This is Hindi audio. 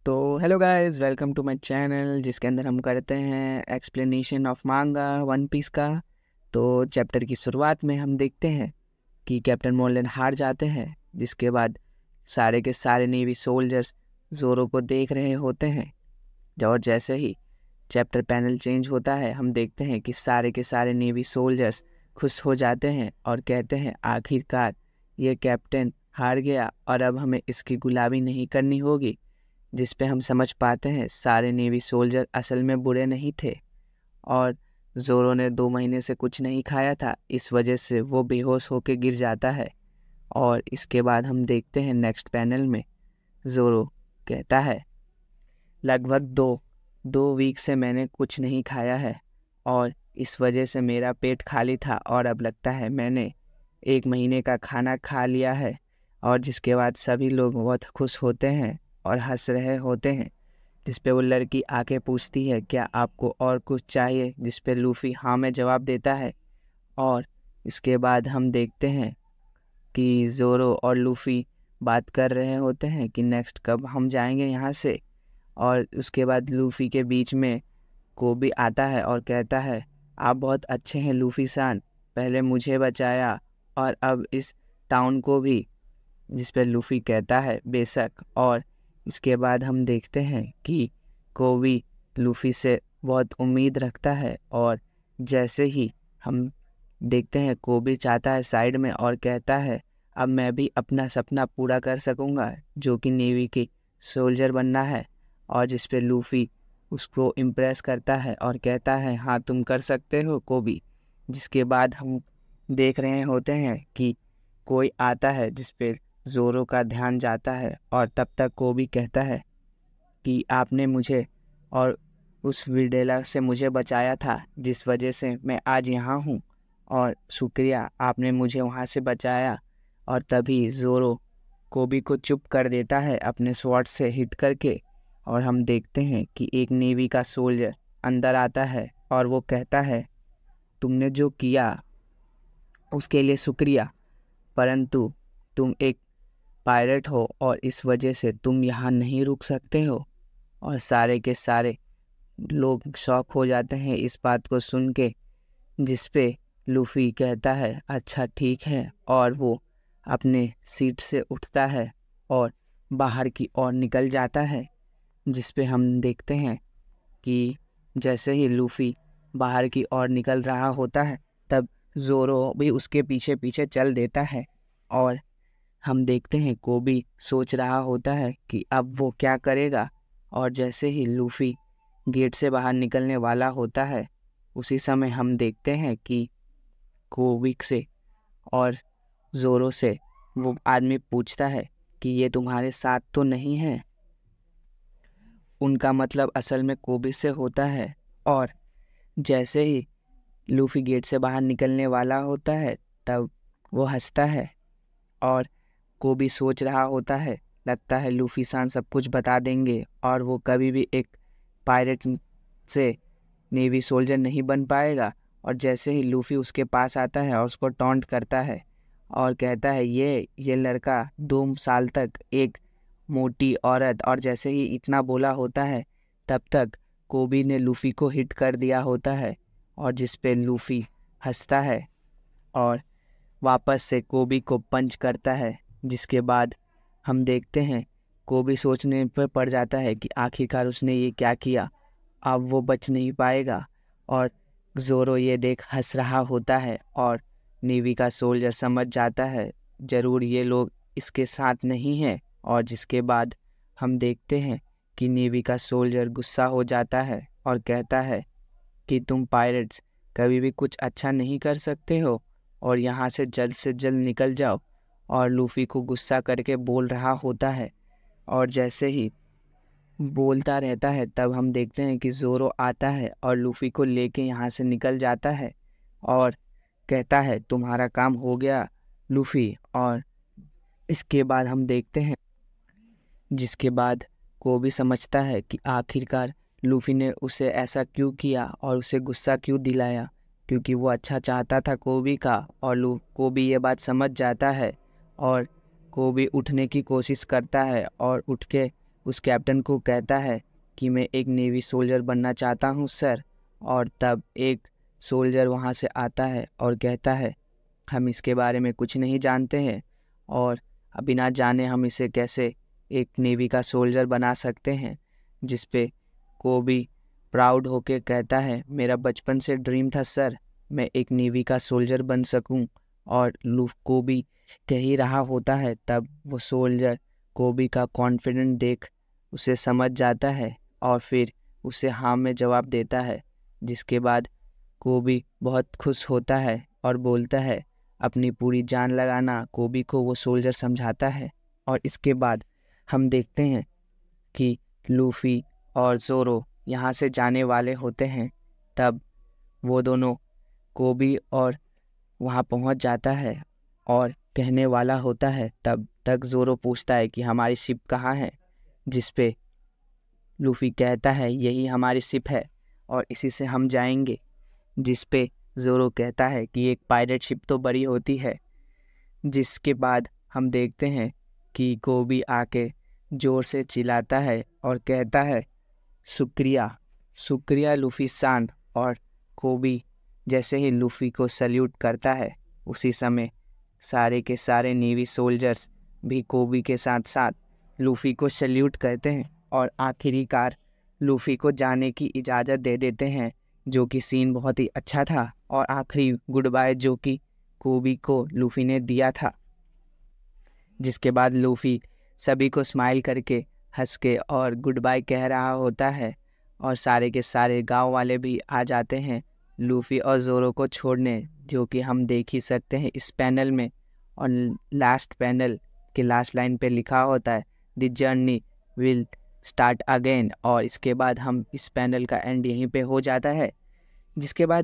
तो hello guys, welcome to my channel जिसके अंदर हम करते हैं explanation of manga one piece का। तो चैप्टर की शुरुआत में हम देखते हैं कि कैप्टन मोरलैंड हार जाते हैं, जिसके बाद सारे के सारे नेवी सोल्जर्स जोरो को देख रहे होते हैं। और जैसे ही चैप्टर पैनल चेंज होता है, हम देखते हैं कि सारे के सारे नेवी सोल्जर्स खुश हो जाते हैं और कहते हैं आखिरकार ये कैप्टन हार गया और अब हमें इसकी गुलामी नहीं करनी होगी। जिस पे हम समझ पाते हैं सारे नेवी सोल्जर असल में बुरे नहीं थे और जोरो ने 2 महीने से कुछ नहीं खाया था, इस वजह से वो बेहोश होकर गिर जाता है। और इसके बाद हम देखते हैं नेक्स्ट पैनल में जोरो कहता है लगभग दो वीक से मैंने कुछ नहीं खाया है और इस वजह से मेरा पेट खाली था और अब लगता है मैंने 1 महीने का खाना खा लिया है। और जिसके बाद सभी लोग बहुत खुश होते हैं और हंस रहे होते हैं। जिस पे वो लड़की आके पूछती है क्या आपको और कुछ चाहिए, जिस पे लूफ़ी हाँ में जवाब देता है। और इसके बाद हम देखते हैं कि जोरो और लूफ़ी बात कर रहे होते हैं कि नेक्स्ट कब हम जाएंगे यहाँ से। और उसके बाद लूफ़ी के बीच में कोबी आता है और कहता है आप बहुत अच्छे हैं लूफ़ी सान, पहले मुझे बचाया और अब इस टाउन को भी। जिस पे लूफ़ी कहता है बेशक। और इसके बाद हम देखते हैं कि कोबी लूफ़ी से बहुत उम्मीद रखता है और जैसे ही हम देखते हैं कोबी चाहता है साइड में और कहता है अब मैं भी अपना सपना पूरा कर सकूंगा जो कि नेवी की सोल्जर बनना है। और जिस पे लूफ़ी उसको इम्प्रेस करता है और कहता है हाँ तुम कर सकते हो कोबी। जिसके बाद हम देख रहे होते हैं कि कोई आता है जिस पे जोरो का ध्यान जाता है और तब तक कोबी कहता है कि आपने मुझे और उस विडेला से मुझे बचाया था जिस वजह से मैं आज यहाँ हूँ और शुक्रिया आपने मुझे वहाँ से बचाया। और तभी जोरो कोबी को चुप कर देता है अपने स्वॉर्ड से हिट करके। और हम देखते हैं कि एक नेवी का सोल्जर अंदर आता है और वो कहता है तुमने जो किया उसके लिए शुक्रिया, परंतु तुम एक पायलट हो और इस वजह से तुम यहाँ नहीं रुक सकते हो। और सारे के सारे लोग शॉक हो जाते हैं इस बात को सुन के। जिस पे लूफ़ी कहता है अच्छा ठीक है और वो अपने सीट से उठता है और बाहर की ओर निकल जाता है। जिस पे हम देखते हैं कि जैसे ही लूफ़ी बाहर की ओर निकल रहा होता है तब जोरो भी उसके पीछे पीछे चल देता है। और हम देखते हैं कोबी सोच रहा होता है कि अब वो क्या करेगा। और जैसे ही लूफ़ी गेट से बाहर निकलने वाला होता है उसी समय हम देखते हैं कि कोबी से और जोरो से वो आदमी पूछता है कि ये तुम्हारे साथ तो नहीं है। उनका मतलब असल में कोबी से होता है। और जैसे ही लूफ़ी गेट से बाहर निकलने वाला होता है तब वो हंसता है और कोबी सोच रहा होता है लगता है लूफ़ी सान सब कुछ बता देंगे और वो कभी भी एक पायलट से नेवी सोल्जर नहीं बन पाएगा। और जैसे ही लूफ़ी उसके पास आता है और उसको टॉन्ट करता है और कहता है ये लड़का 2 साल तक एक मोटी औरत, और जैसे ही इतना बोला होता है तब तक कोबी ने लूफ़ी को हिट कर दिया होता है। और जिस पे लूफ़ी हंसता है और वापस से कोबी को पंच करता है। जिसके बाद हम देखते हैं कोबी सोचने पर पड़ जाता है कि आखिरकार उसने ये क्या किया, अब वो बच नहीं पाएगा। और जोरो ये देख हंस रहा होता है और नेवी का सोल्जर समझ जाता है ज़रूर ये लोग इसके साथ नहीं हैं। और जिसके बाद हम देखते हैं कि नेवी का सोल्जर गुस्सा हो जाता है और कहता है कि तुम पायलट्स कभी भी कुछ अच्छा नहीं कर सकते हो और यहाँ से जल्द निकल जाओ। और लूफ़ी को गुस्सा करके बोल रहा होता है और जैसे ही बोलता रहता है तब हम देखते हैं कि जोरो आता है और लूफ़ी को लेके यहाँ से निकल जाता है और कहता है तुम्हारा काम हो गया लूफ़ी। और इसके बाद हम देखते हैं जिसके बाद कोबी समझता है कि आखिरकार लूफ़ी ने उसे ऐसा क्यों किया और उसे गुस्सा क्यों दिलाया, क्योंकि वो अच्छा चाहता था कोबी का। और कोबी ये बात समझ जाता है और कोबी उठने की कोशिश करता है और उठ के उस कैप्टन को कहता है कि मैं एक नेवी सोल्जर बनना चाहता हूँ सर। और तब एक सोल्जर वहाँ से आता है और कहता है हम इसके बारे में कुछ नहीं जानते हैं और बिना जाने हम इसे कैसे एक नेवी का सोल्जर बना सकते हैं। जिस पे कोबी प्राउड होके कहता है मेरा बचपन से ड्रीम था सर, मैं एक नेवी का सोल्जर बन सकूं। और कोबी कह ही रहा होता है तब वो सोल्जर कोबी का कॉन्फिडेंट देख उसे समझ जाता है और फिर उसे हाँ में जवाब देता है। जिसके बाद कोबी बहुत खुश होता है और बोलता है अपनी पूरी जान लगाना। कोबी को वो सोल्जर समझाता है और इसके बाद हम देखते हैं कि लूफी और ज़ोरो यहाँ से जाने वाले होते हैं। तब वो दोनों कोबी और वहाँ पहुँच जाता है और कहने वाला होता है। तब तक ज़ोरो पूछता है कि हमारी शिप कहाँ है, जिस पे लूफी कहता है यही हमारी शिप है और इसी से हम जाएंगे। जिस पे ज़ोरो कहता है कि एक पायरेट शिप तो बड़ी होती है। जिसके बाद हम देखते हैं कि कोबी आके ज़ोर से चिल्लाता है और कहता है शुक्रिया शुक्रिया लूफी सान। और कोबी जैसे ही लूफी को सल्यूट करता है उसी समय सारे के सारे नेवी सोल्जर्स भी कोबी के साथ साथ लूफी को सल्यूट करते हैं और आखिरकार लूफी को जाने की इजाज़त दे देते हैं, जो कि सीन बहुत ही अच्छा था। और आखिरी गुड बाय जो कि कोबी को लूफी ने दिया था। जिसके बाद लूफी सभी को स्माइल करके हंस के और गुड बाय कह रहा होता है और सारे के सारे गांव वाले भी आ जाते हैं लूफी और ज़ोरो को छोड़ने, जो कि हम देख ही सकते हैं इस पैनल में। और लास्ट पैनल के लास्ट लाइन पे लिखा होता है the journey will start again. और इसके बाद हम इस पैनल का एंड यहीं पे हो जाता है। जिसके बाद